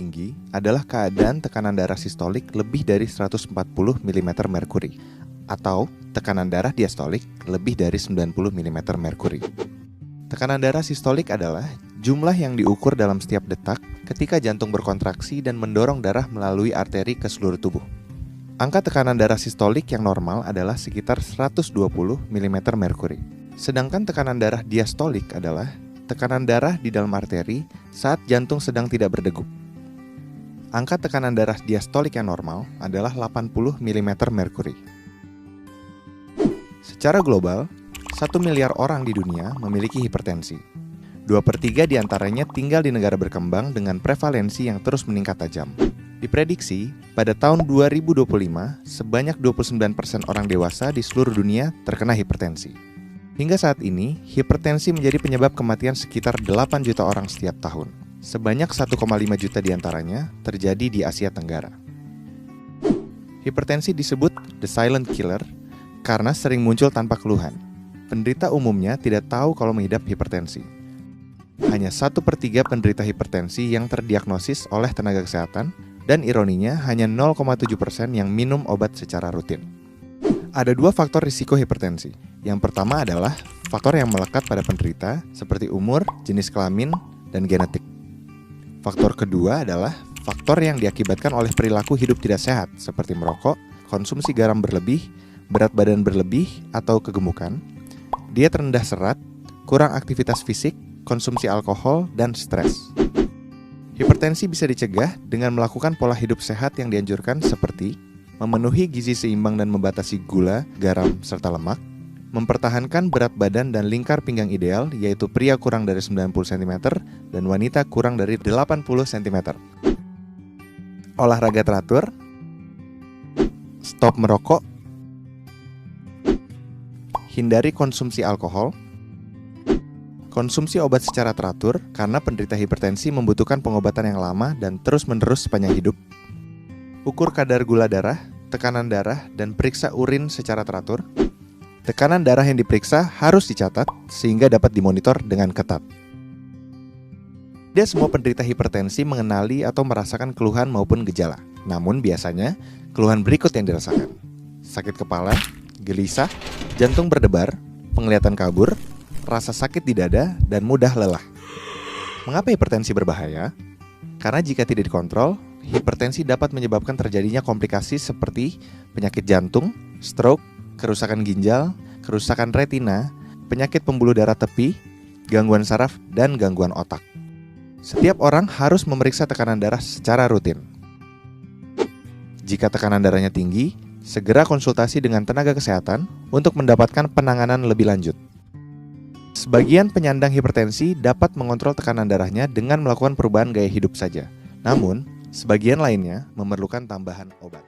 tinggi adalah keadaan tekanan darah sistolik lebih dari 140 mm merkuri atau tekanan darah diastolik lebih dari 90 mm merkuri. Tekanan darah sistolik adalah jumlah yang diukur dalam setiap detak ketika jantung berkontraksi dan mendorong darah melalui arteri ke seluruh tubuh. Angka tekanan darah sistolik yang normal adalah sekitar 120 mm merkuri. Sedangkan tekanan darah diastolik adalah tekanan darah di dalam arteri saat jantung sedang tidak berdegup. Angka tekanan darah diastolik yang normal adalah 80 mm merkuri. Secara global, 1 miliar orang di dunia memiliki hipertensi. 2/3 diantaranya tinggal di negara berkembang dengan prevalensi yang terus meningkat tajam. Diprediksi, pada tahun 2025, sebanyak 29% orang dewasa di seluruh dunia terkena hipertensi. Hingga saat ini, hipertensi menjadi penyebab kematian sekitar 8 juta orang setiap tahun. Sebanyak 1,5 juta diantaranya terjadi di Asia Tenggara. Hipertensi disebut the silent killer karena sering muncul tanpa keluhan. Penderita umumnya tidak tahu kalau mengidap hipertensi. Hanya 1/3 penderita hipertensi yang terdiagnosis oleh tenaga kesehatan, dan ironinya hanya 0,7% yang minum obat secara rutin. Ada 2 faktor risiko hipertensi. Yang pertama adalah faktor yang melekat pada penderita seperti umur, jenis kelamin, dan genetik. Faktor kedua adalah faktor yang diakibatkan oleh perilaku hidup tidak sehat seperti merokok, konsumsi garam berlebih, berat badan berlebih atau kegemukan, diet rendah serat, kurang aktivitas fisik, konsumsi alkohol, dan stres. Hipertensi bisa dicegah dengan melakukan pola hidup sehat yang dianjurkan seperti memenuhi gizi seimbang dan membatasi gula, garam, serta lemak, mempertahankan berat badan dan lingkar pinggang ideal, yaitu pria kurang dari 90 cm dan wanita kurang dari 80 cm. Olahraga teratur, stop merokok, hindari konsumsi alkohol, konsumsi obat secara teratur karena penderita hipertensi membutuhkan pengobatan yang lama dan terus-menerus sepanjang hidup. Ukur kadar gula darah, tekanan darah, dan periksa urin secara teratur. Tekanan darah yang diperiksa harus dicatat sehingga dapat dimonitor dengan ketat. Tidak semua penderita hipertensi mengenali atau merasakan keluhan maupun gejala. Namun biasanya, keluhan berikut yang dirasakan: sakit kepala, gelisah, jantung berdebar, penglihatan kabur, rasa sakit di dada, dan mudah lelah. Mengapa hipertensi berbahaya? Karena jika tidak dikontrol, hipertensi dapat menyebabkan terjadinya komplikasi seperti penyakit jantung, stroke, kerusakan ginjal, kerusakan retina, penyakit pembuluh darah tepi, gangguan saraf, dan gangguan otak. Setiap orang harus memeriksa tekanan darah secara rutin. Jika tekanan darahnya tinggi, segera konsultasi dengan tenaga kesehatan untuk mendapatkan penanganan lebih lanjut. Sebagian penyandang hipertensi dapat mengontrol tekanan darahnya dengan melakukan perubahan gaya hidup saja. Namun, sebagian lainnya memerlukan tambahan obat.